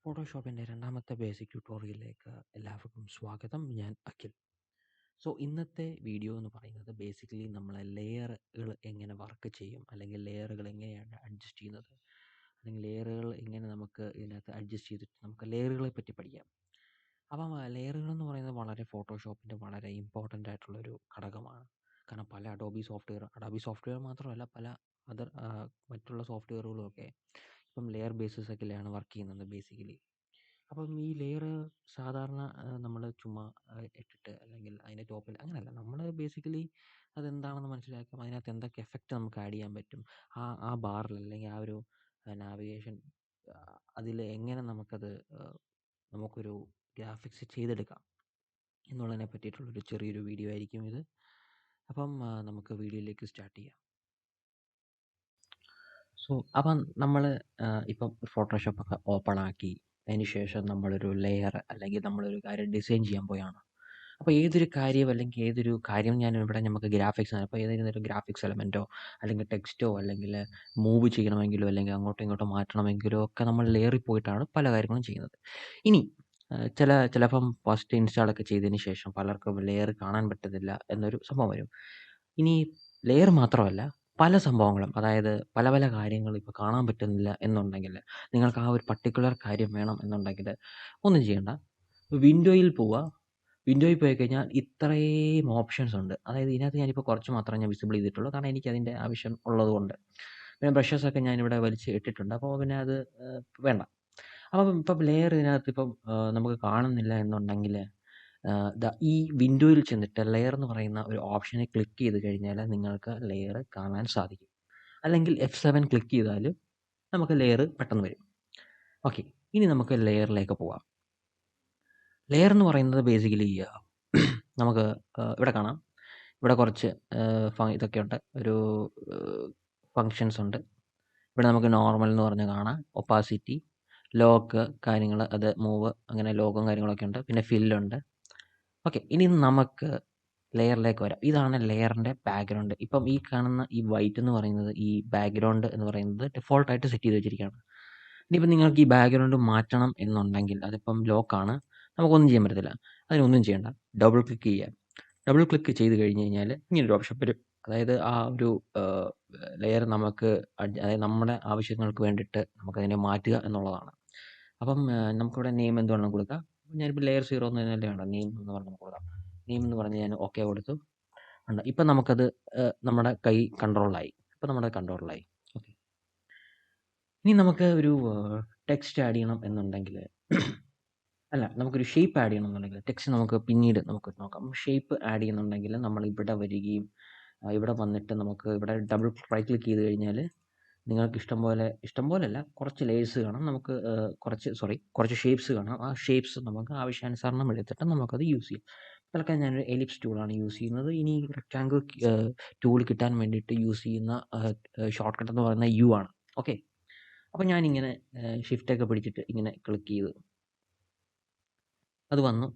ഫോട്ടോഷോപ്പിൻ്റെ രണ്ടാമത്തെ ബേസിക് ട്യൂട്ടോറിയലിലേക്ക് എല്ലാവർക്കും സ്വാഗതം. ഞാൻ അഖിൽ. സോ ഇന്നത്തെ വീഡിയോ എന്ന് പറയുന്നത് ബേസിക്കലി നമ്മൾ ലെയറുകൾ എങ്ങനെ വർക്ക് ചെയ്യും, അല്ലെങ്കിൽ ലെയറുകൾ എങ്ങനെയാണ് അഡ്ജസ്റ്റ് ചെയ്യുന്നത്, അല്ലെങ്കിൽ ലെയറുകൾ എങ്ങനെ നമുക്ക് ഇതിനകത്ത് അഡ്ജസ്റ്റ് ചെയ്തിട്ട് നമുക്ക് ലെയറുകളെ പറ്റി പഠിക്കാം. അപ്പം ലെയറുകൾ എന്ന് പറയുന്നത് വളരെ ഫോട്ടോഷോപ്പിൻ്റെ വളരെ ഇമ്പോർട്ടൻ്റ് ആയിട്ടുള്ളൊരു ഘടകമാണ്. കാരണം പല അഡോബി സോഫ്റ്റ്വെയർ മാത്രമല്ല, പല അതർ മറ്റുള്ള സോഫ്റ്റ്വെയറുകളും ഒക്കെ ഇപ്പം ലെയർ ബേസിസൊക്കെയാണ് വർക്ക് ചെയ്യുന്നത് ബേസിക്കലി. അപ്പം ഈ ലെയറ് സാധാരണ നമ്മൾ ചുമ്മാ ഇട്ടിട്ട് അല്ലെങ്കിൽ അതിൻ്റെ ടോപ്പിൽ അങ്ങനെയല്ല. നമ്മൾ ബേസിക്കലി അതെന്താണെന്ന് മനസ്സിലാക്കും. അതിനകത്ത് എന്തൊക്കെ എഫക്റ്റ് നമുക്ക് ആഡ് ചെയ്യാൻ പറ്റും. ആ ബാറിൽ അല്ലെങ്കിൽ ആ ഒരു നാവിഗേഷൻ അതിൽ എങ്ങനെ നമുക്കൊരു ഗ്രാഫിക്സ് ചെയ്തെടുക്കാം എന്നുള്ളതിനെ പറ്റിയിട്ടുള്ളൊരു ചെറിയൊരു വീഡിയോ ആയിരിക്കും ഇത്. അപ്പം നമുക്ക് വീഡിയോയിലേക്ക് സ്റ്റാർട്ട് ചെയ്യാം. അപ്പം നമ്മൾ ഇപ്പം ഫോട്ടോഷോപ്പൊക്കെ ഓപ്പൺ ആക്കി അതിന് ശേഷം നമ്മളൊരു ലെയർ അല്ലെങ്കിൽ നമ്മളൊരു കാര്യം ഡിസൈൻ ചെയ്യാൻ പോയാണ്. അപ്പോൾ ഏതൊരു കാര്യം അല്ലെങ്കിൽ ഏതൊരു കാര്യം ഇവിടെ നമുക്ക് ഗ്രാഫിക്സ് ആണ്. അപ്പോൾ ഏതെങ്കിലും ഒരു ഗ്രാഫിക്സ് എലമെൻറ്റോ അല്ലെങ്കിൽ ടെക്സ്റ്റോ അല്ലെങ്കിൽ മൂവ് ചെയ്യണമെങ്കിലോ അല്ലെങ്കിൽ അങ്ങോട്ടും ഇങ്ങോട്ടും മാറ്റണമെങ്കിലോ ഒക്കെ നമ്മൾ ലെയറിൽ പോയിട്ടാണ് പല കാര്യങ്ങളും ചെയ്യുന്നത്. ഇനി ചിലപ്പം ഫസ്റ്റ് ഇൻസ്റ്റാളൊക്കെ ചെയ്തതിന് ശേഷം പലർക്കും ലെയർ കാണാൻ പറ്റുന്നില്ല എന്നൊരു സംഭവം വരും. ഇനി ലെയർ മാത്രമല്ല, പല സംഭവങ്ങളും, അതായത് പല പല കാര്യങ്ങൾ ഇപ്പോൾ കാണാൻ പറ്റുന്നില്ല എന്നുണ്ടെങ്കിൽ, നിങ്ങൾക്ക് ആ ഒരു പർട്ടിക്കുലർ കാര്യം വേണം എന്നുണ്ടെങ്കിൽ ഒന്നും ചെയ്യണ്ട. വിൻഡോയിൽ പോവുക. വിൻഡോയിൽ പോയി കഴിഞ്ഞാൽ ഇത്രയും ഓപ്ഷൻസ് ഉണ്ട്. അതായത് ഇതിനകത്ത് ഞാനിപ്പോൾ കുറച്ച് മാത്രമേ ഞാൻ വിസിബിൾ ചെയ്തിട്ടുള്ളൂ. കാരണം എനിക്കതിൻ്റെ ആവശ്യം ഉള്ളതുകൊണ്ട്. പിന്നെ ബ്രഷസൊക്കെ ഞാനിവിടെ വലിച്ച് ഇട്ടിട്ടുണ്ട്. അപ്പോൾ പിന്നെ അത് വേണ്ട. അപ്പം ഇപ്പം ലെയർ ഇതിനകത്ത് ഇപ്പം നമുക്ക് കാണുന്നില്ല എന്നുണ്ടെങ്കിൽ ഈ വിൻഡോയിൽ ചെന്നിട്ട് ലെയർ എന്ന് പറയുന്ന ഒരു ഓപ്ഷനെ ക്ലിക്ക് ചെയ്ത് കഴിഞ്ഞാൽ നിങ്ങൾക്ക് ലെയർ കാണാൻ സാധിക്കും. അല്ലെങ്കിൽ F7 ക്ലിക്ക് ചെയ്താൽ നമുക്ക് ലെയർ പെട്ടെന്ന് വരും. ഓക്കെ, ഇനി നമുക്ക് ലെയറിലേക്ക് പോവാം. ലെയർ എന്ന് പറയുന്നത് ബേസിക്കലി നമുക്ക് ഇവിടെ കാണാം. ഇവിടെ കുറച്ച് ഇതൊക്കെ ഉണ്ട്, ഒരു ഫങ്ഷൻസ് ഉണ്ട്. ഇവിടെ നമുക്ക് നോർമൽ എന്ന് പറഞ്ഞ് കാണാം, ഒപ്പാസിറ്റി, ലോക്ക്, കാര്യങ്ങൾ, അത് മൂവ്, അങ്ങനെ ലോക്കും കാര്യങ്ങളൊക്കെ ഉണ്ട്. പിന്നെ ഫില്ലുണ്ട്. ഓക്കെ, ഇനി നമുക്ക് ലെയറിലേക്ക് വരാം. ഇതാണ് ലെയറിൻ്റെ ബാക്ക്ഗ്രൗണ്ട്. ഇപ്പം ഈ കാണുന്ന ഈ വൈറ്റ് എന്ന് പറയുന്നത്, ഈ ബാക്ക്ഗ്രൗണ്ട് എന്ന് പറയുന്നത് ഡെഫോൾട്ടായിട്ട് സെറ്റ് ചെയ്ത് വെച്ചിരിക്കുകയാണ്. ഇനിയിപ്പം നിങ്ങൾക്ക് ഈ ബാക്ക്ഗ്രൗണ്ട് മാറ്റണം എന്നുണ്ടെങ്കിൽ, അതിപ്പം ലോക്കാണ്, നമുക്കൊന്നും ചെയ്യാൻ പറ്റത്തില്ല. അതിനൊന്നും ചെയ്യണ്ട. ഡബിൾ ക്ലിക്ക് ചെയ്യുക. ഡബിൾ ക്ലിക്ക് ചെയ്ത് കഴിഞ്ഞ് കഴിഞ്ഞാൽ ഇങ്ങനൊരു ഓപ്ഷൻ വരും. അതായത് ആ ഒരു ലെയർ നമുക്ക് അതായത് നമ്മുടെ ആവശ്യങ്ങൾക്ക് വേണ്ടിയിട്ട് നമുക്കതിനെ മാറ്റുക എന്നുള്ളതാണ്. അപ്പം നമുക്കിവിടെ നെയിം എന്ത് വേണം കൊടുക്കാം. ഞാനിപ്പോൾ ലെയർ 0 എന്ന് തന്നെ വേണ്ട, നെയിം എന്ന് പറഞ്ഞ് കൊടുക്കാം. നെയിം എന്ന് പറഞ്ഞ് ഞാൻ ഓക്കെ കൊടുത്തു. ഉണ്ട്. ഇപ്പം നമുക്കത് നമ്മുടെ കൈ കൺട്രോളിലായി. ഓക്കെ, ഇനി നമുക്ക് ഒരു ടെക്സ്റ്റ് ആഡ് ചെയ്യണം എന്നുണ്ടെങ്കിൽ, അല്ല, നമുക്കൊരു ഷേപ്പ് ആഡ് ചെയ്യണം എന്നുണ്ടെങ്കിൽ, ടെക്സ്റ്റ് നമുക്ക് പിന്നീട് നമുക്ക് നോക്കാം. ഷേപ്പ് ആഡ് ചെയ്യുന്നുണ്ടെങ്കിൽ നമ്മൾ ഇവിടെ വരികയും ഇവിടെ വന്നിട്ട് നമുക്ക് ഇവിടെ ഡബിൾ റൈറ്റ് ക്ലിക്ക് ചെയ്ത് കഴിഞ്ഞാൽ നിങ്ങൾക്ക് ഇഷ്ടം പോലെയല്ല, കുറച്ച് ലേയേഴ്സ് കാണാം. നമുക്ക് കുറച്ച് ഷേപ്സ് കാണാം. ആ ഷേപ്സ് നമുക്ക് ആവശ്യാനുസരണം എടുത്തിട്ട് നമുക്കത് യൂസ് ചെയ്യാം. തൽക്കാലം ഞാനൊരു എലിപ്സ് ടൂളാണ് യൂസ് ചെയ്യുന്നത്. ഇനി റെക്റ്റാങ്കിൾ ടൂൾ കിട്ടാൻ വേണ്ടിയിട്ട് യൂസ് ചെയ്യുന്ന ഷോർട്ട് കട്ട് എന്ന് പറയുന്നത് U ആണ്. ഓക്കെ, അപ്പോൾ ഞാനിങ്ങനെ ഷിഫ്റ്റൊക്കെ പിടിച്ചിട്ട് ഇങ്ങനെ ക്ലിക്ക് ചെയ്ത് അത് വന്നു.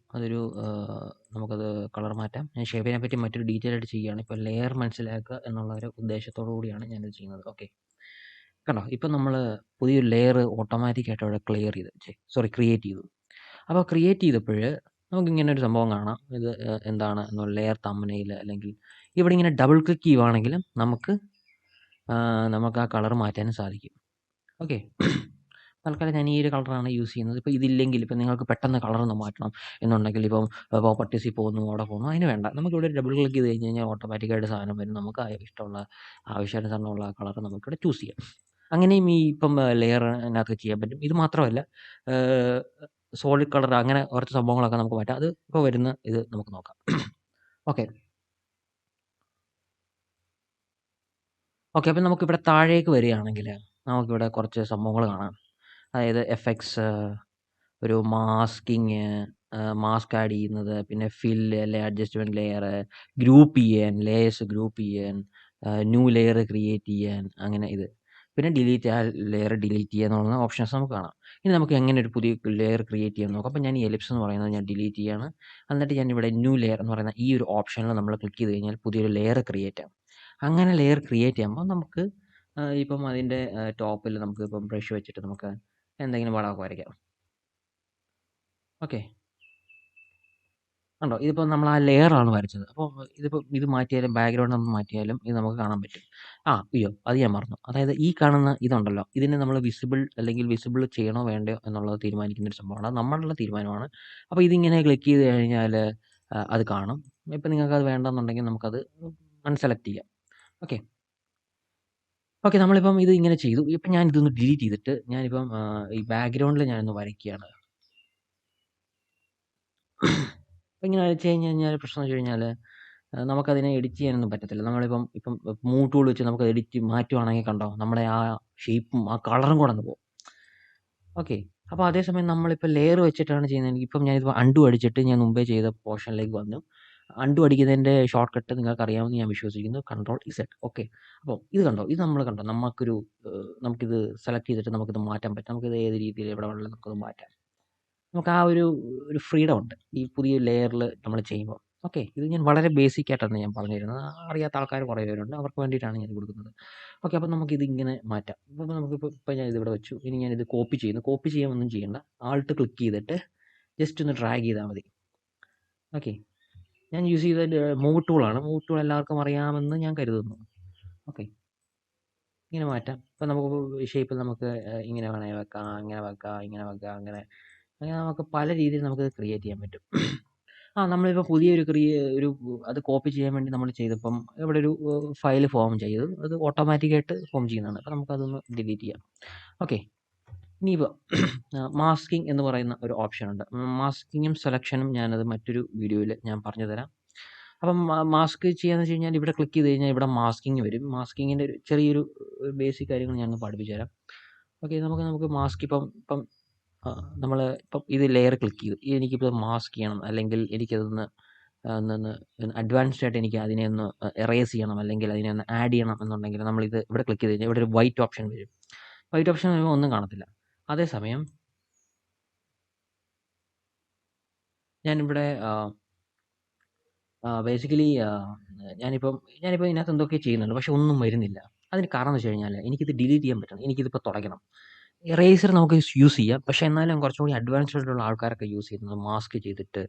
നമുക്കത് കളർ മാറ്റാം. ഞാൻ ഷേപ്പിനെ പറ്റി മറ്റൊരു ഡീറ്റെയിൽ ആയിട്ട് ചെയ്യുകയാണ്. ഇപ്പോൾ ലെയർ മനസ്സിലാക്കുക എന്നുള്ള ഒരു ഉദ്ദേശത്തോടു കൂടിയാണ് ഞാനിത് ചെയ്യുന്നത്. ഓക്കെ, കണ്ടോ, ഇപ്പം നമ്മൾ പുതിയൊരു ലെയർ ഓട്ടോമാറ്റിക്കായിട്ട് അവിടെ ക്രിയേറ്റ് ചെയ്തു. അപ്പോൾ ക്രിയേറ്റ് ചെയ്തപ്പോൾ നമുക്കിങ്ങനെ ഒരു സംഭവം കാണാം. ഇത് എന്താണ് എന്നുള്ള ലെയർ തമ്പനെയിൽ, അല്ലെങ്കിൽ ഇവിടെ ഇങ്ങനെ ഡബിൾ ക്ലിക്ക് ചെയ്യുവാണെങ്കിൽ നമുക്ക് ആ കളർ മാറ്റാനും സാധിക്കും. ഓക്കെ, തൽക്കാലം ഞാൻ ഈ ഒരു കളറാണ് യൂസ് ചെയ്യുന്നത്. ഇപ്പോൾ ഇതില്ലെങ്കിൽ, ഇപ്പം നിങ്ങൾക്ക് പെട്ടെന്ന് കളറൊന്ന് മാറ്റണം എന്നുണ്ടെങ്കിൽ, ഇപ്പം പ്രോപ്പർട്ടീസിൽ പോകുന്നു, അവിടെ പോകുന്നു, അതിന് വേണ്ട. നമുക്കിവിടെ ഡബിൾ ക്ലിക്ക് ചെയ്ത് കഴിഞ്ഞ് കഴിഞ്ഞാൽ ഓട്ടോമാറ്റിക്കായിട്ട് സാധനം വരും. നമുക്ക് ഇഷ്ടമുള്ള ആവശ്യാനുസരണമുള്ള കളർ നമുക്കിവിടെ ചൂസ് ചെയ്യാം. അങ്ങനെയും ഈ ഇപ്പം ലെയറിനകത്ത് ചെയ്യാൻ പറ്റും. ഇത് മാത്രമല്ല, സോളിഡ് കളർ, അങ്ങനെ കുറച്ച് സംഭവങ്ങളൊക്കെ നമുക്ക് മാറ്റാം. അത് ഇപ്പോൾ വരുന്ന ഇത് നമുക്ക് നോക്കാം. ഓക്കെ, അപ്പം നമുക്കിവിടെ താഴേക്ക് വരികയാണെങ്കിൽ നമുക്കിവിടെ കുറച്ച് സംഭവങ്ങൾ കാണാം. അതായത് എഫക്ട്സ്, ഒരു മാസ്ക് ആഡ് ചെയ്യുന്നത്, പിന്നെ ഫില്ല് അല്ലെ അഡ്ജസ്റ്റ്മെൻറ്റ് ലെയർ, ലേയേഴ്സ് ഗ്രൂപ്പ് ചെയ്യാൻ, ന്യൂ ലെയർ ക്രിയേറ്റ് ചെയ്യാൻ, അങ്ങനെ ഇത്. പിന്നെ ലെയർ ഡിലീറ്റ് ചെയ്യുക എന്നുള്ള ഓപ്ഷൻസ് നമുക്ക് കാണാം. ഇനി നമുക്ക് എങ്ങനെ ഒരു പുതിയ ലെയർ ക്രിയേറ്റ് ചെയ്യാൻ നോക്കാം. അപ്പോൾ ഞാൻ ഈ എലിപ്സ് എന്ന് പറയുന്നത് ഞാൻ ഡിലീറ്റ് ചെയ്യാണ്. എന്നിട്ട് ഞാനിവിടെ ന്യൂ ലെയർ എന്ന് പറയുന്ന ഈ ഒരു ഓപ്ഷനിൽ നമ്മൾ ക്ലിക്ക് ചെയ്ത് കഴിഞ്ഞാൽ പുതിയൊരു ലെയർ ക്രിയേറ്റ് ആകും. അങ്ങനെ ലെയർ ക്രിയേറ്റ് ചെയ്യുമ്പോൾ നമുക്ക് ഇപ്പം അതിൻ്റെ ടോപ്പിൽ നമുക്ക് ഇപ്പം ബ്രഷ് വെച്ചിട്ട് നമുക്ക് എന്തെങ്കിലും വളമൊക്കെ വരയ്ക്കാം. ഓക്കെ. കണ്ടോ? ഇതിപ്പോ നമ്മൾ ആ ലെയറാണ് വരച്ചത്. അപ്പോൾ ഇതിപ്പോ ഇത് മാറ്റിയാലും ബാക്ക്ഗ്രൗണ്ട് ഒന്ന് മാറ്റിയാലും ഇത് നമുക്ക് കാണാൻ പറ്റും. അയ്യോ! അത് ഞാൻ മറന്നു. അതായത് ഈ കാണുന്ന ഇതുണ്ടല്ലോ, ഇതിനെ നമ്മൾ വിസിബിൾ അല്ലെങ്കിൽ വിസിബിൾ ചെയ്യണോ വേണ്ടയോ എന്നുള്ളത് തീരുമാനിക്കുന്ന ഒരു സംഭവമാണ്. അത് നമ്മളുടെ തീരുമാനമാണ്. അപ്പോൾ ഇതിങ്ങനെ ക്ലിക്ക് ചെയ്ത് കഴിഞ്ഞാൽ അത് കാണും. ഇപ്പം നിങ്ങൾക്കത് വേണ്ടെന്നുണ്ടെങ്കിൽ നമുക്കത് അൺസെലക്ട് ചെയ്യാം. ഓക്കെ. ഓക്കെ. നമ്മളിപ്പം ഇത് ഇങ്ങനെ ചെയ്തു. ഇപ്പം ഞാൻ ഇതൊന്ന് ഡിലീറ്റ് ചെയ്തിട്ട് ഞാനിപ്പം ഈ ബാക്ക്ഗ്രൗണ്ടിൽ ഞാനൊന്ന് വരയ്ക്കുകയാണ്. അപ്പം ഇങ്ങനെ വരച്ച് കഴിഞ്ഞാൽ പ്രശ്നം എന്ന് വെച്ച് കഴിഞ്ഞാൽ നമുക്കതിനെ എഡിറ്റ് ചെയ്യാനൊന്നും പറ്റത്തില്ല. ഇപ്പം മൂവ് ടൂൾ വെച്ച് നമുക്കത് എഡിറ്റ് മാറ്റുവാണെങ്കിൽ കണ്ടോ, നമ്മുടെ ആ ഷേപ്പും ആ കളറും കൂടെ അങ്ങ് പോകും. ഓക്കെ. അപ്പോൾ അതേസമയം നമ്മളിപ്പോൾ ലെയർ വെച്ചിട്ടാണ് ചെയ്യുന്നതെങ്കിൽ ഇപ്പം ഞാനിത് അൺഡു അടിച്ചിട്ട് ഞാൻ മുമ്പേ ചെയ്ത പോർഷനിലേക്ക് വന്നു. അൺഡു അടിക്കുന്നതിൻ്റെ ഷോർട്ട് കട്ട് നിങ്ങൾക്കറിയാമെന്ന് ഞാൻ വിശ്വസിക്കുന്നു. Control Z. ഓക്കെ. അപ്പോൾ ഇത് കണ്ടോ, ഇത് നമ്മൾ കണ്ടോ, നമുക്കിത് സെലക്ട് ചെയ്തിട്ട് നമുക്കിത് മാറ്റാൻ പറ്റും. നമുക്കിത് ഏത് രീതിയിൽ എവിടെ വേണമെങ്കിലും നമുക്കത് മാറ്റാം. നമുക്ക് ആ ഒരു ഫ്രീഡം ഉണ്ട് ഈ പുതിയ ലെയറിൽ നമ്മൾ ചെയ്യുമ്പോൾ. ഓക്കെ. ഇത് ഞാൻ വളരെ ബേസിക് ആയിട്ടാണ് ഞാൻ പറഞ്ഞു തരുന്നത്. അറിയാത്ത ആൾക്കാർ കുറേ പേരുണ്ട്. അവർക്ക് വേണ്ടിയിട്ടാണ് ഞാൻ കൊടുക്കുന്നത്. ഓക്കെ. അപ്പോൾ നമുക്കിതിങ്ങനെ മാറ്റാം. അപ്പോൾ ഇപ്പം ഞാൻ ഇതിവിടെ വെച്ചു. ഇനി ഞാനിത് കോപ്പി ചെയ്യുന്നു. കോപ്പി ചെയ്യാൻ ഒന്നും ചെയ്യണ്ട. ആൾട്ട് ക്ലിക്ക് ചെയ്തിട്ട് ജസ്റ്റ് ഒന്ന് ഡ്രാഗ് ചെയ്താൽ മതി. ഓക്കെ. ഞാൻ യൂസ് ചെയ്തത് മൂവ് ടൂളാണ്. മൂവ് ടൂൾ എല്ലാവർക്കും അറിയാമെന്ന് ഞാൻ കരുതുന്നു. ഓക്കെ. ഇങ്ങനെ മാറ്റാം. ഇപ്പം നമുക്ക് ഷേപ്പ് നമുക്ക് ഇങ്ങനെ വേണമെങ്കിൽ വെക്കാം, ഇങ്ങനെ വെക്കാം, ഇങ്ങനെ വെക്കാം, അങ്ങനെ നമുക്ക് പല രീതിയിൽ നമുക്കത് ക്രിയേറ്റ് ചെയ്യാൻ പറ്റും. നമ്മളിപ്പോൾ പുതിയൊരു ഒരു അത് കോപ്പി ചെയ്യാൻ വേണ്ടി നമ്മൾ ചെയ്തപ്പം ഇവിടെ ഒരു ഫയൽ ഫോം ചെയ്തു. അത് ഓട്ടോമാറ്റിക്കായിട്ട് ഫോം ചെയ്യുന്നതാണ്. അപ്പോൾ നമുക്കതൊന്ന് ഡിലീറ്റ് ചെയ്യാം. ഓക്കെ. ഇനിയിപ്പോൾ മാസ്കിംഗ് എന്ന് പറയുന്ന ഒരു ഓപ്ഷൻ ഉണ്ട്. മാസ്കിങ്ങും സെലക്ഷനും ഞാനത് മറ്റൊരു വീഡിയോയിൽ ഞാൻ പറഞ്ഞു തരാം. അപ്പം മാസ്ക് ചെയ്യാന്ന് വെച്ച് കഴിഞ്ഞാൽ ഇവിടെ ക്ലിക്ക് ചെയ്ത് കഴിഞ്ഞാൽ ഇവിടെ മാസ്കിങ് വരും. മാസ്കിങ്ങിൻ്റെ ഒരു ചെറിയൊരു ബേസിക് കാര്യങ്ങൾ ഞാനൊന്ന് പഠിപ്പിച്ചു തരാം. ഓക്കെ. നമുക്ക് മാസ്ക് ഇപ്പം നമ്മൾ ഇപ്പം ഇത് ലെയർ ക്ലിക്ക് ചെയ്തു. എനിക്കിപ്പോൾ മാസ്ക് ചെയ്യണം, അല്ലെങ്കിൽ എനിക്കതൊന്ന് ഒന്നൊന്ന് അഡ്വാൻസ്ഡ് ആയിട്ട് എനിക്ക് അതിനെ ഒന്ന് എറേസ് ചെയ്യണം, അല്ലെങ്കിൽ അതിനെ ഒന്ന് ആഡ് ചെയ്യണം എന്നുണ്ടെങ്കിൽ നമ്മളിത് ഇവിടെ ക്ലിക്ക് ചെയ്ത് കഴിഞ്ഞാൽ ഇവിടെ ഒരു വൈറ്റ് ഓപ്ഷൻ വരും. വൈറ്റ് ഓപ്ഷൻ വരുമ്പോൾ ഒന്നും കാണത്തില്ല. അതേസമയം ഞാനിവിടെ ബേസിക്കലി ഞാനിപ്പം ഇതിനകത്ത് എന്തൊക്കെയോ ചെയ്യുന്നുണ്ട്. പക്ഷെ ഒന്നും വരുന്നില്ല. അതിന് കാരണം എന്ന് വെച്ച് കഴിഞ്ഞാൽ എനിക്കിത് ഡിലീറ്റ് ചെയ്യാൻ പറ്റണം. എനിക്കിതിപ്പോൾ തുടയ്ക്കണം. എറേസർ നമുക്ക് യൂസ് ചെയ്യാം. പക്ഷെ എന്നാലും കുറച്ചും കൂടി അഡ്വാൻസ്ഡ് ആയിട്ടുള്ള ആൾക്കാരൊക്കെ യൂസ് ചെയ്യുന്നത് മാസ്ക് ചെയ്തിട്ട്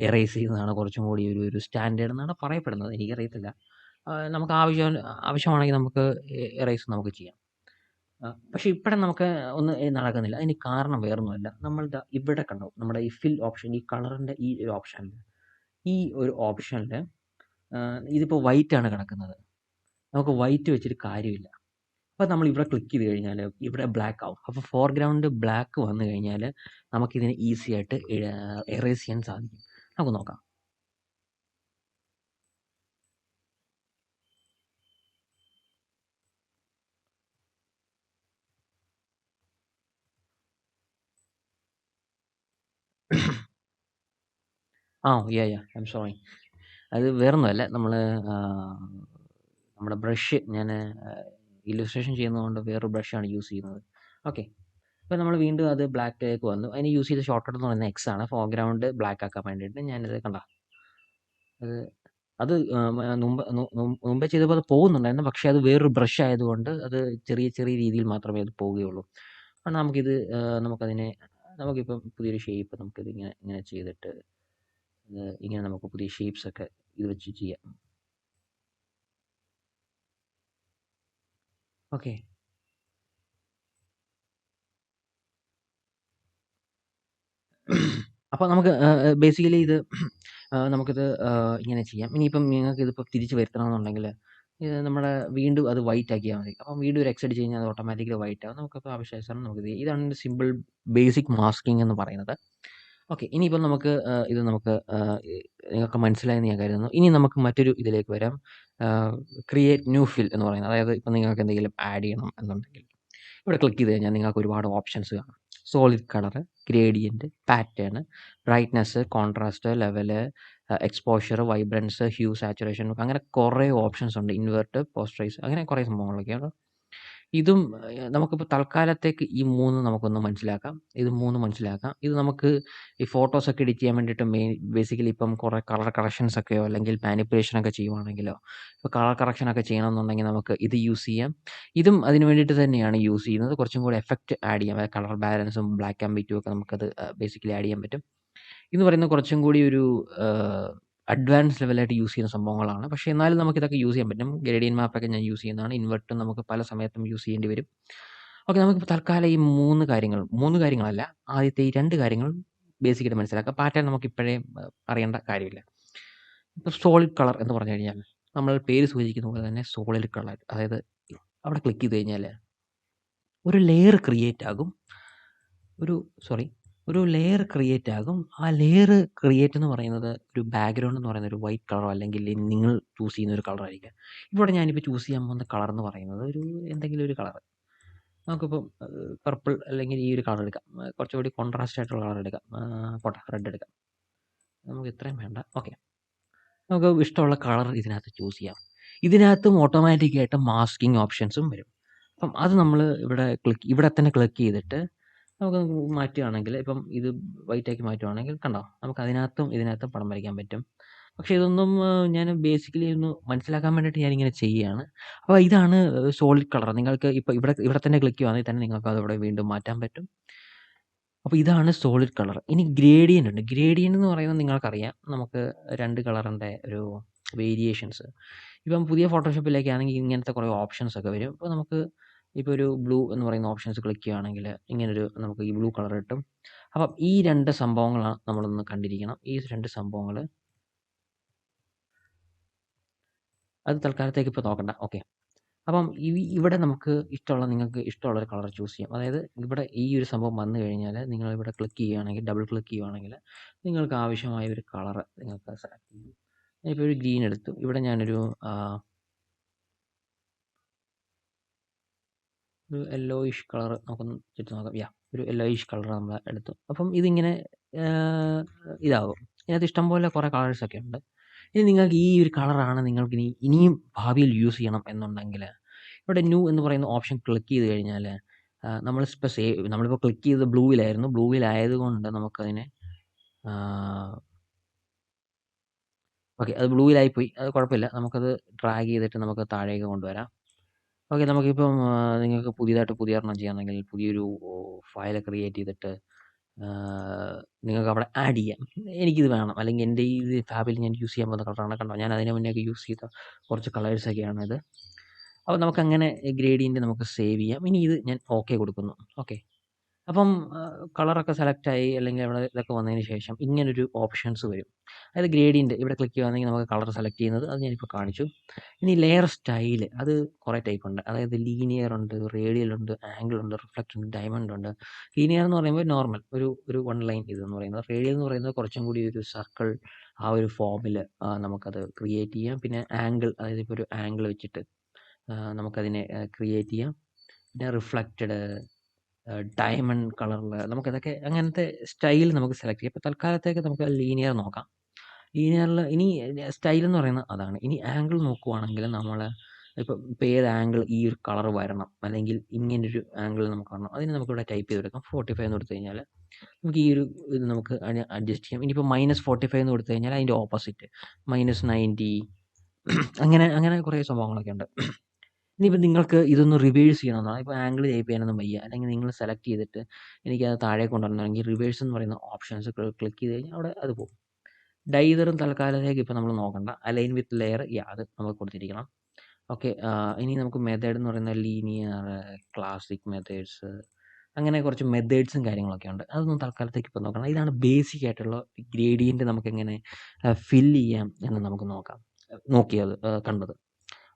എറേസ് ചെയ്യുന്നതാണ് കുറച്ചും കൂടി ഒരു സ്റ്റാൻഡേർഡ് എന്നാണ് പറയപ്പെടുന്നത്. എനിക്കറിയത്തില്ല. നമുക്ക് ആവശ്യമാണെങ്കിൽ നമുക്ക് എറേസ് നമുക്ക് ചെയ്യാം. പക്ഷെ ഇവിടെ നമുക്ക് ഒന്നും നടക്കുന്നില്ല. അതിന് കാരണം വേറൊന്നുമല്ല. നമ്മൾ ദാ ഇവിടെ കണ്ടോ, നമ്മുടെ ഈ ഫിൽ ഓപ്ഷൻ, ഈ കളറിൻ്റെ ഈ ഒരു ഓപ്ഷനിൽ, ഇതിപ്പോൾ വൈറ്റ് ആണ് കിടക്കുന്നത്. നമുക്ക് വൈറ്റ് വെച്ചിട്ട് കാര്യമില്ല. അപ്പോൾ നമ്മൾ ഇവിടെ ക്ലിക്ക് ചെയ്ത് കഴിഞ്ഞാൽ ഇവിടെ ബ്ലാക്ക് ആവും. അപ്പോൾ ഫോർഗ്രൗണ്ട് ബ്ലാക്ക് വന്നു കഴിഞ്ഞാൽ നമുക്കിതിനെ ഈസി ആയിട്ട് എറേസ് ചെയ്യാൻ സാധിക്കും. നമുക്ക് നോക്കാം. I am sorry. അത് വേറൊന്നുമല്ല. നമ്മുടെ ബ്രഷ് ഞാൻ ഇല്ലസ്ട്രേഷൻ ചെയ്യുന്നതുകൊണ്ട് വേറൊരു ബ്രഷാണ് യൂസ് ചെയ്യുന്നത്. ഓക്കെ. അപ്പോൾ നമ്മൾ വീണ്ടും അത് ബ്ലാക്കിലേക്ക് വന്നു. അതിന് യൂസ് ചെയ്ത ഷോർട്ട് കട്ട് എന്ന് പറയുന്നത് എക്സ് ആണ്. ഫോർഗ്രൗണ്ട് ബ്ലാക്ക് ആക്കാൻ വേണ്ടിയിട്ട് ഞാനിത് കണ്ടോ, അത് അത് മുമ്പേ ചെയ്തപ്പോൾ അത് പോകുന്നുണ്ടായിരുന്നു. പക്ഷേ അത് വേറൊരു ബ്രഷ് ആയതുകൊണ്ട് അത് ചെറിയ ചെറിയ രീതിയിൽ മാത്രമേ അത് പോവുകയുള്ളൂ. അപ്പോൾ നമുക്കിത് നമുക്കതിനെ നമുക്കിപ്പം പുതിയൊരു ഷേപ്പ് നമുക്കിത് ഇങ്ങനെ ഇങ്ങനെ ചെയ്തിട്ട് ഇങ്ങനെ നമുക്ക് പുതിയ ഷേപ്സൊക്കെ ഇത് വെച്ച് ചെയ്യാം. ഓക്കെ. അപ്പോൾ നമുക്ക് ബേസിക്കലി ഇത് നമുക്കിത് ഇങ്ങനെ ചെയ്യാം. ഇനിയിപ്പം നിങ്ങൾക്കിതിപ്പോൾ തിരിച്ച് വരുത്തണമെന്നുണ്ടെങ്കിൽ നമ്മുടെ വീണ്ടും അത് വൈറ്റ് ആക്കിയാൽ മതി. അപ്പം വീണ്ടും ഒരു എക്സ് അടിച്ച് കഴിഞ്ഞാൽ അത് ഓട്ടോമാറ്റിക്കലി വൈറ്റ് ആവും. നമുക്കപ്പോൾ ആവശ്യാനുസരണം നമുക്കിത് ഇതാണ് സിമ്പിൾ ബേസിക് മാസ്കിംഗ് എന്ന് പറയുന്നത്. ഓക്കെ. ഇനിയിപ്പം ഇത് നമുക്ക് നിങ്ങൾക്ക് മനസ്സിലായെന്ന് ഞാൻ കരുതുന്നു. ഇനി നമുക്ക് മറ്റൊരു ഇതിലേക്ക് വരാം. ക്രിയേറ്റ് ന്യൂ ഫിൽ എന്ന് പറയുന്നത്. അതായത് ഇപ്പം നിങ്ങൾക്ക് എന്തെങ്കിലും ആഡ് ചെയ്യണം എന്നുണ്ടെങ്കിൽ ഇവിടെ ക്ലിക്ക് ചെയ്ത് കഴിഞ്ഞാൽ നിങ്ങൾക്ക് ഒരുപാട് ഓപ്ഷൻസ് കാണാം. Solid colour, gradient, pattern, brightness, contrast, level, exposure, vibrance, hue, saturation, അങ്ങനെ കുറേ ഓപ്ഷൻസ് ഉണ്ട്. ഇൻവെർട്ട്, പോസ്റ്ററൈസ്, അങ്ങനെ കുറേ സംഭവങ്ങളൊക്കെയാണ്. ഇതും നമുക്കിപ്പോൾ തൽക്കാലത്തേക്ക് ഈ 3 നമുക്കൊന്ന് മനസ്സിലാക്കാം. ഇത് 3 മനസ്സിലാക്കാം. ഇത് നമുക്ക് ഈ ഫോട്ടോസൊക്കെ എഡിറ്റ് ചെയ്യാൻ വേണ്ടിയിട്ട് ബേസിക്കലി ഇപ്പം കുറേ കളർ കറക്ഷൻസൊക്കെയോ അല്ലെങ്കിൽ മാനിപ്പുലേഷനൊക്കെ ചെയ്യുവാണെങ്കിലോ, ഇപ്പോൾ കളർ കറക്ഷനൊക്കെ ചെയ്യണമെന്നുണ്ടെങ്കിൽ നമുക്ക് ഇത് യൂസ് ചെയ്യാം. ഇതും അതിന് വേണ്ടിയിട്ട് തന്നെയാണ് യൂസ് ചെയ്യുന്നത്. കുറച്ചും കൂടി എഫക്റ്റ് ആഡ് ചെയ്യാം. അതായത് കളർ ബാലൻസും ബ്ലാക്ക് ആൻഡ് വൈറ്റും ഒക്കെ നമുക്കത് ബേസിക്കലി ആഡ് ചെയ്യാൻ പറ്റും. എന്ന് പറയുന്നത് കുറച്ചും കൂടി ഒരു അഡ്വാൻസ് ലെവലായിട്ട് യൂസ് ചെയ്യുന്ന സംഭവങ്ങളാണ്. പക്ഷേ എന്നാലും നമുക്കിതൊക്കെ യൂസ് ചെയ്യാൻ പറ്റും. ഗ്രേഡിയന്റ് മാപ്പൊക്കെ ഞാൻ യൂസ് ചെയ്യുന്നതാണ്. ഇൻവെർട്ടും നമുക്ക് പല സമയത്തും യൂസ് ചെയ്യേണ്ടി വരും. ഓക്കെ, നമുക്കിപ്പോൾ തൽക്കാലം ഈ 3 കാര്യങ്ങളല്ല, ആദ്യത്തെ ഈ 2 കാര്യങ്ങൾ ബേസിക്കായിട്ട് മനസ്സിലാക്കാം. പാറ്റേൺ നമുക്കിപ്പോഴേ അറിയേണ്ട കാര്യമില്ല. ഇപ്പോൾ സോളിഡ് കളർ എന്ന് പറഞ്ഞു കഴിഞ്ഞാൽ നമ്മൾ പേര് സൂചിപ്പിക്കുന്ന പോലെ തന്നെ സോളിഡ് കളർ, അതായത് അവിടെ ക്ലിക്ക് ചെയ്ത് കഴിഞ്ഞാൽ ഒരു ലെയർ ക്രിയേറ്റ് ആകും. ഒരു ലെയർ ക്രിയേറ്റ് ആകും. ആ ലെയർ ക്രിയേറ്റ് എന്ന് പറയുന്നത് ഒരു ബാക്ക്ഗ്രൗണ്ട് എന്ന് പറയുന്നത് ഒരു വൈറ്റ് കളറോ അല്ലെങ്കിൽ നിങ്ങൾ ചൂസ് ചെയ്യുന്ന ഒരു കളറായിരിക്കാം. ഇവിടെ ഞാനിപ്പോൾ ചൂസ് ചെയ്യാൻ പോകുന്ന കളർ എന്ന് പറയുന്നത് ഒരു എന്തെങ്കിലും ഒരു കളർ. നമുക്കിപ്പം പർപ്പിൾ അല്ലെങ്കിൽ ഈ ഒരു കളർ എടുക്കാം. കുറച്ചുകൂടി കോൺട്രാസ്റ്റ് ആയിട്ടുള്ള കളർ എടുക്കാം. പോട്ടെ, റെഡ് എടുക്കാം. നമുക്ക് ഇത്രയും വേണ്ട. ഓക്കെ, നമുക്ക് ഇഷ്ടമുള്ള കളർ ഇതിനകത്ത് ചൂസ് ചെയ്യാം. ഇതിനകത്തും ഓട്ടോമാറ്റിക്കായിട്ട് മാസ്കിങ് ഓപ്ഷൻസും വരും. അപ്പം അത് നമ്മൾ ഇവിടെ തന്നെ ക്ലിക്ക് ചെയ്തിട്ട് നമുക്ക് മാറ്റുകയാണെങ്കിൽ, ഇപ്പം ഇത് വൈറ്റ് ആക്കി മാറ്റുകയാണെങ്കിൽ കണ്ടോ, നമുക്ക് ഇതിനകത്തും പടം വരയ്ക്കാൻ പറ്റും. പക്ഷേ ഇതൊന്നും ഞാൻ ബേസിക്കലി ഒന്ന് മനസ്സിലാക്കാൻ വേണ്ടിയിട്ട് ഞാനിങ്ങനെ ചെയ്യുകയാണ്. അപ്പോൾ ഇതാണ് സോളിഡ് കളർ. നിങ്ങൾക്ക് ഇപ്പോൾ ഇവിടെ തന്നെ ക്ലിക്ക് ചെയ്യുകയാണെങ്കിൽ തന്നെ നിങ്ങൾക്ക് അതവിടെ വീണ്ടും മാറ്റാൻ പറ്റും. അപ്പോൾ ഇതാണ് സോളിഡ് കളർ. ഇനി ഗ്രേഡിയൻ്റ് ഉണ്ട്. ഗ്രേഡിയൻ്റ് എന്ന് പറയുന്നത് നിങ്ങൾക്കറിയാം, നമുക്ക് 2 കളറിൻ്റെ ഒരു വേരിയേഷൻസ്. ഇപ്പം പുതിയ ഫോട്ടോഷോപ്പിലേക്കാണെങ്കിൽ ഇങ്ങനത്തെ കുറേ ഓപ്ഷൻസ് ഒക്കെ വരും. അപ്പോൾ നമുക്ക് ഇപ്പോൾ ഒരു ബ്ലൂ എന്ന് പറയുന്ന ഓപ്ഷൻസ് ക്ലിക്ക് ചെയ്യുകയാണെങ്കിൽ ഇങ്ങനൊരു നമുക്ക് ഈ ബ്ലൂ കളർ കിട്ടും. അപ്പം ഈ 2 സംഭവങ്ങളാണ് നമ്മളൊന്ന് കണ്ടിരിക്കണം. ഈ 2 സംഭവങ്ങൾ അത് തൽക്കാലത്തേക്ക് ഇപ്പോൾ നോക്കണ്ട. ഓക്കെ, അപ്പം ഇവിടെ നമുക്ക് നിങ്ങൾക്ക് ഇഷ്ടമുള്ള ഒരു കളർ ചൂസ് ചെയ്യാം. അതായത് ഇവിടെ ഈ ഒരു സംഭവം വന്നു കഴിഞ്ഞാൽ നിങ്ങളിവിടെ ക്ലിക്ക് ചെയ്യുകയാണെങ്കിൽ, ഡബിൾ ക്ലിക്ക് ചെയ്യുകയാണെങ്കിൽ നിങ്ങൾക്ക് ആവശ്യമായ ഒരു കളർ നിങ്ങൾക്ക് സെലക്ട് ചെയ്യും. ഞാനിപ്പോൾ ഒരു ഗ്രീൻ എടുത്തു. ഇവിടെ ഞാനൊരു യെല്ലോയിഷ് കളർ നമുക്കൊന്ന് ചുറ്റും നോക്കാം. ഒരു യെല്ലോയിഷ് കളർ നമ്മൾ എടുത്തു. അപ്പം ഇതിങ്ങനെ ഇതാകും. ഇതിനകത്ത് ഇഷ്ടംപോലെ കുറേ കളേഴ്സൊക്കെ ഉണ്ട്. ഇനി നിങ്ങൾക്ക് ഈ ഒരു കളറാണ് നിങ്ങൾക്ക് ഇനിയും ഭാവിയിൽ യൂസ് ചെയ്യണം എന്നുണ്ടെങ്കിൽ ഇവിടെ ന്യൂ എന്ന് പറയുന്ന ഓപ്ഷൻ ക്ലിക്ക് ചെയ്ത് കഴിഞ്ഞാൽ നമ്മളിപ്പോൾ ക്ലിക്ക് ചെയ്തത് ബ്ലൂവിലായിരുന്നു. ബ്ലൂവിലായതുകൊണ്ട് നമുക്കതിനെ ഓക്കെ, അത് ബ്ലൂവിലായിപ്പോയി. അത് കുഴപ്പമില്ല. നമുക്കത് ഡ്രാഗ് ചെയ്തിട്ട് നമുക്ക് താഴേക്ക് കൊണ്ടുവരാം. ഓക്കെ, നമുക്കിപ്പം നിങ്ങൾക്ക് പുതിയൊരെണ്ണം ചെയ്യണമെങ്കിൽ പുതിയൊരു ഫയൽ ക്രിയേറ്റ് ചെയ്തിട്ട് നിങ്ങൾക്ക് അവിടെ ആഡ് ചെയ്യാം. എനിക്കിത് വേണം, അല്ലെങ്കിൽ എൻ്റെ ഈ ഫാബിൽ ഞാൻ യൂസ് ചെയ്യാൻ പോകുന്ന കളറാണ്. കണ്ടോ, ഞാൻ അതിന് മുന്നേ യൂസ് ചെയ്ത കുറച്ച് കളേഴ്സൊക്കെയാണ് ഇത്. അപ്പോൾ നമുക്കങ്ങനെ ഗ്രേഡിയൻ്റ് നമുക്ക് സേവ് ചെയ്യാം. ഇനി ഇത് ഞാൻ ഓക്കെ കൊടുക്കുന്നു. ഓക്കെ, അപ്പം കളറൊക്കെ സെലക്റ്റായി അല്ലെങ്കിൽ അവിടെ ഇതൊക്കെ വന്നതിന് ശേഷം ഇങ്ങനൊരു ഓപ്ഷൻസ് വരും. അതായത് ഗ്രേഡിയൻ്റ് ഇവിടെ ക്ലിക്ക് ചെയ്യുകയാണെങ്കിൽ നമുക്ക് കളർ സെലക്ട് ചെയ്യുന്നത് അത് ഞാനിപ്പോൾ കാണിച്ചു. ഇനി ലെയർ സ്റ്റൈൽ, അത് കുറേ ടൈപ്പ് ഉണ്ട്. അതായത് ലീനിയർ ഉണ്ട്, റേഡിയൽ ഉണ്ട്, ആംഗിൾ ഉണ്ട്, റിഫ്ലക്റ്റ് ഉണ്ട്, ഡയമണ്ട് ഉണ്ട്. ലീനിയർ എന്ന് പറയുമ്പോൾ നോർമൽ ഒരു വൺ ലൈൻ ഇതെന്ന് പറയുന്നത്. റേഡിയൽ എന്ന് പറയുന്നത് കുറച്ചും കൂടി ഒരു സർക്കിൾ, ആ ഒരു ഫോമിൽ നമുക്കത് ക്രിയേറ്റ് ചെയ്യാം. പിന്നെ ആംഗിൾ, അതായത് ഇപ്പോൾ ഒരു ആംഗിൾ വെച്ചിട്ട് നമുക്കതിനെ ക്രിയേറ്റ് ചെയ്യാം. പിന്നെ റിഫ്ലക്റ്റഡ്, ഡയമണ്ട് കളറിൽ നമുക്കിതൊക്കെ അങ്ങനത്തെ സ്റ്റൈൽ നമുക്ക് സെലക്ട് ചെയ്യാം. ഇപ്പോൾ തൽക്കാലത്തേക്ക് നമുക്ക് ലീനിയർ നോക്കാം. ലീനിയറിൽ ഇനി സ്റ്റൈൽ എന്ന് പറയുന്നത് അതാണ്. ഇനി ആംഗിൾ നോക്കുവാണെങ്കിൽ ഇപ്പോൾ ഏത് ആംഗിൾ ഈ ഒരു കളർ വരണം, അല്ലെങ്കിൽ ഇങ്ങനൊരു ആംഗിൾ നമുക്ക് വരണം, അതിന് നമുക്കിവിടെ ടൈപ്പ് ചെയ്തെടുക്കാം. 45 എന്ന് കൊടുത്തു കഴിഞ്ഞാൽ നമുക്ക് ഈ ഒരു ഇത് നമുക്ക് അഡ്ജസ്റ്റ് ചെയ്യാം. ഇനിയിപ്പോൾ -45 എന്ന് കൊടുത്തു കഴിഞ്ഞാൽ അതിൻ്റെ ഓപ്പോസിറ്റ് -90 അങ്ങനെ കുറേ സംഭവങ്ങളൊക്കെ ഉണ്ട്. ഇനിയിപ്പോൾ നിങ്ങൾക്ക് ഇതൊന്ന് റിവേഴ്സ് ചെയ്യണമെന്നാണ്. ഇപ്പോൾ ആംഗിൾ ടൈപ്പ് ചെയ്യാനൊന്നും വയ്യ, അല്ലെങ്കിൽ നിങ്ങൾ സെലക്ട് ചെയ്തിട്ട് എനിക്കത് താഴേക്ക് കൊണ്ടുവരണമെങ്കിൽ റിവേഴ്സ് എന്ന് പറയുന്ന ഓപ്ഷൻസ് ക്ലിക്ക് ചെയ്ത് കഴിഞ്ഞാൽ അവിടെ അത് പോകും. ഡൈതറും തൽക്കാലത്തേക്ക് ഇപ്പോൾ നമ്മൾ നോക്കണ്ട. അലൈൻ വിത്ത് ലെയർ അത് നമ്മൾ കൊടുത്തിരിക്കണം. ഓക്കെ, ഇനി നമുക്ക് മെത്തേഡ് എന്ന് പറയുന്ന ലീനിയർ, ക്ലാസിക് മെത്തേഡ്സ്, അങ്ങനെ കുറച്ച് മെത്തേഡ്സും കാര്യങ്ങളൊക്കെ ഉണ്ട്. അതൊന്നും തൽക്കാലത്തേക്ക് ഇപ്പോൾ നോക്കണം. ഇതാണ് ബേസിക് ആയിട്ടുള്ള ഗ്രേഡിയൻ്റ് നമുക്കെങ്ങനെ ഫില്ല് ചെയ്യാം എന്ന് നമുക്ക് കണ്ടത്.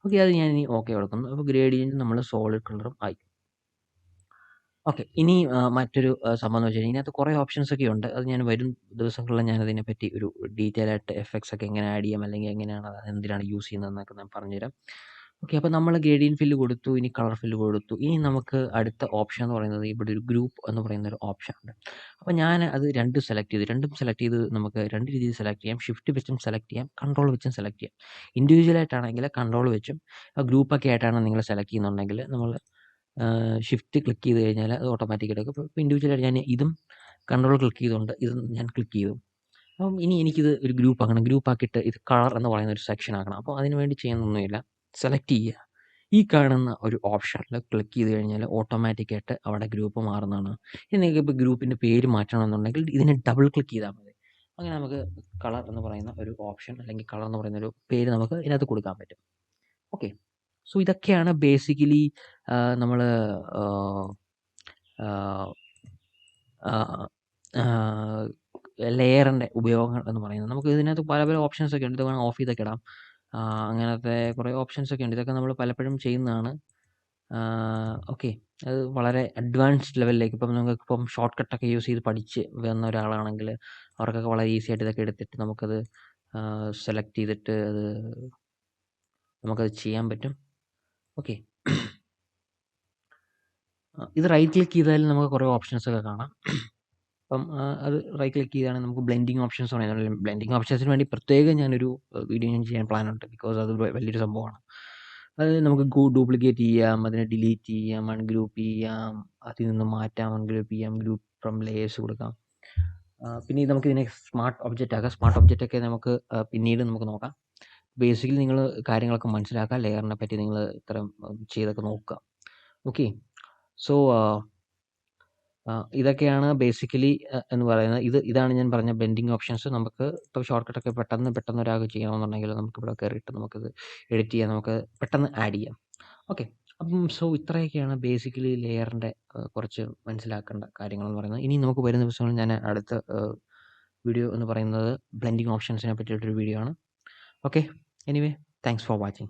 ഓക്കെ, അത് ഞാൻ ഇനി ഓക്കെ കൊടുക്കുന്നു. അപ്പോൾ ഗ്രേഡിയൻ്റ് നമ്മൾ സോളിഡ് കളറും ആയി. ഓക്കെ, ഇനി മറ്റൊരു സംഭവം എന്ന് വെച്ച് കഴിഞ്ഞാൽ ഇതിനകത്ത് കുറേ ഓപ്ഷൻസ് ഒക്കെ ഉണ്ട്. അത് ഞാൻ വരും ദിവസങ്ങളിൽ ഞാനതിനെപ്പറ്റി ഒരു ഡീറ്റെയിൽ ആയിട്ട് എഫക്ട്സ് ഒക്കെ എങ്ങനെ ആഡ് ചെയ്യാം, അല്ലെങ്കിൽ എങ്ങനെയാണ് അത് എന്തിനാണ് യൂസ് ചെയ്യുന്നതെന്നൊക്കെ ഞാൻ പറഞ്ഞുതരാം. ഓക്കെ, അപ്പോൾ നമ്മൾ ഗ്രേഡിയൻ്റ് ഫില്ല് കൊടുത്തു, ഇനി കളർ ഫില്ല് കൊടുത്തു. ഇനി നമുക്ക് അടുത്ത ഓപ്ഷൻ എന്ന് പറയുന്നത് ഇവിടെ ഒരു ഗ്രൂപ്പ് എന്ന് പറയുന്ന ഒരു ഓപ്ഷൻ ഉണ്ട്. അപ്പോൾ ഞാൻ അത് രണ്ടും സെലക്ട് ചെയ്ത് നമുക്ക് 2 രീതിയിൽ സെലക്ട് ചെയ്യാം. ഷിഫ്റ്റ് വെച്ചും സെലക്ട് ചെയ്യാം, കൺട്രോൾ വെച്ചും സെലക്ട് ചെയ്യാം. ഇൻഡിവിജ്വൽ ആയിട്ടാണെങ്കിൽ കൺട്രോൾ വെച്ചും, ഗ്രൂപ്പൊക്കെ ആയിട്ടാണ് നിങ്ങൾ സെലക്ട് ചെയ്യുന്നുണ്ടെങ്കിൽ നമ്മൾ ഷിഫ്റ്റ് ക്ലിക്ക് ചെയ്ത് കഴിഞ്ഞാൽ അത് ഓട്ടോമാറ്റിക് എടുക്കും. ഇപ്പോൾ ഇൻഡിവിജ്വലായിട്ട് ഞാൻ ഇതും കൺട്രോൾ ക്ലിക്ക് ചെയ്തുകൊണ്ട് ഇതും ഞാൻ ക്ലിക്ക് ചെയ്തു. അപ്പം ഇനി എനിക്കിത് ഒരു ഗ്രൂപ്പ് ആക്കണം. ഗ്രൂപ്പാക്കിയിട്ട് ഇത് കളർ എന്ന് പറയുന്ന ഒരു സെക്ഷൻ ആക്കണം. അപ്പോൾ അതിന് വേണ്ടി ചെയ്യുന്നൊന്നുമില്ല. സെലക്ട് ചെയ്യുക. ഈ കാണുന്ന ഒരു ഓപ്ഷനിൽ ക്ലിക്ക് ചെയ്ത് കഴിഞ്ഞാൽ ഓട്ടോമാറ്റിക്കായിട്ട് അവിടെ ഗ്രൂപ്പ് മാറുന്നതാണ്. ഇനി നിങ്ങൾക്ക് ഇപ്പോൾ ഗ്രൂപ്പിൻ്റെ പേര് മാറ്റണമെന്നുണ്ടെങ്കിൽ ഇതിനെ ഡബിൾ ക്ലിക്ക് ചെയ്താൽ മതി. അങ്ങനെ നമുക്ക് കളർ എന്ന് പറയുന്ന ഒരു ഓപ്ഷൻ അല്ലെങ്കിൽ കളർ എന്ന് പറയുന്ന ഒരു പേര് നമുക്ക് ഇതിനകത്ത് കൊടുക്കാൻ പറ്റും. ഓക്കെ. സോ ഇതൊക്കെയാണ് ബേസിക്കലി നമ്മൾ ലെയറിൻ്റെ ഉപയോഗങ്ങൾ എന്ന് പറയുന്നത്. നമുക്ക് ഇതിനകത്ത് പല പല ഓപ്ഷൻസ് ഒക്കെ ഉണ്ട്. ഇത് വേണം ഓഫ് ചെയ്തൊക്കെ ഇടാം. അങ്ങനത്തെ കുറേ ഓപ്ഷൻസ് ഒക്കെ ഉണ്ട്. ഇതൊക്കെ നമ്മൾ പലപ്പോഴും ചെയ്യുന്നതാണ്. ഓക്കെ. അത് വളരെ അഡ്വാൻസ്ഡ് ലെവലിലേക്ക് ഇപ്പം നിങ്ങൾക്കിപ്പം ഷോർട്ട് കട്ടൊക്കെ യൂസ് ചെയ്ത് പഠിച്ച് വന്ന ഒരാളാണെങ്കിൽ അവർക്കൊക്കെ വളരെ ഈസി ആയിട്ട് ഇതൊക്കെ എടുത്തിട്ട് നമുക്കത് സെലക്ട് ചെയ്തിട്ട് നമുക്കത് ചെയ്യാൻ പറ്റും. ഓക്കെ. ഇത് റൈറ്റ് ക്ലിക്ക് ചെയ്താൽ നമുക്ക് കുറേ ഓപ്ഷൻസ് ഒക്കെ കാണാം. അപ്പം അത് റൈറ്റ് ക്ലിക്ക് ചെയ്താണെങ്കിൽ നമുക്ക് ബ്ലെൻഡിങ് ഓപ്ഷൻസ് പറയുന്നത്. ബ്ലെൻഡിങ് ഓപ്ഷൻസിന് വേണ്ടി പ്രത്യേകം ഞാനൊരു വീഡിയോ ഞാൻ ചെയ്യാൻ പ്ലാനുണ്ട്. ബിക്കോസ് അത് വലിയൊരു സംഭവമാണ്. അത് നമുക്ക് ഡ്യൂപ്ലിക്കേറ്റ് ചെയ്യാം, അതിനെ ഡിലീറ്റ് ചെയ്യാം, അൺഗ്രൂപ്പ് ചെയ്യാം, അതിൽ നിന്ന് മാറ്റാം, അൺഗ്രൂപ്പ് ചെയ്യാം, ഗ്രൂപ്പ് ഫ്രം ലേയേഴ്സ് കൊടുക്കാം. പിന്നെ നമുക്ക് ഇതിനെ സ്മാർട്ട് ഒബ്ജക്റ്റ് ആക്കാം. സ്മാർട്ട് ഒബ്ജക്റ്റ് ഒക്കെ നമുക്ക് പിന്നീട് നമുക്ക് നോക്കാം. ബേസിക്കലി നിങ്ങൾ കാര്യങ്ങളൊക്കെ മനസ്സിലാക്കുക. ലെയറിനെ പറ്റി നിങ്ങൾ ഇത്തരം ചെയ്തൊക്കെ നോക്കുക. ഓക്കെ. സോ ഇതൊക്കെയാണ് ബേസിക്കലി എന്ന് പറയുന്നത്. ഇതാണ് ഞാൻ പറഞ്ഞ ബ്ലെൻഡിങ് ഓപ്ഷൻസ്. നമുക്ക് ഇപ്പോൾ ഷോർട്ട് കട്ടൊക്കെ പെട്ടെന്ന് ഒരാൾക്ക് ചെയ്യണമെന്നുണ്ടെങ്കിൽ നമുക്കിവിടെ കയറിയിട്ട് നമുക്കത് എഡിറ്റ് ചെയ്യാൻ നമുക്ക് പെട്ടെന്ന് ആഡ് ചെയ്യാം. ഓക്കെ. അപ്പം സോ ഇത്രയൊക്കെയാണ് ബേസിക്കലി ലെയറിൻ്റെ കുറച്ച് മനസ്സിലാക്കേണ്ട കാര്യങ്ങളെന്ന് പറയുന്നത്. ഇനി നമുക്ക് വരുന്ന ദിവസങ്ങളിൽ ഞാൻ അടുത്ത വീഡിയോ എന്ന് പറയുന്നത് ബ്ലെൻഡിങ് ഓപ്ഷൻസിനെ പറ്റിയിട്ടൊരു വീഡിയോ ആണ്. Okay. Anyway thanks for watching.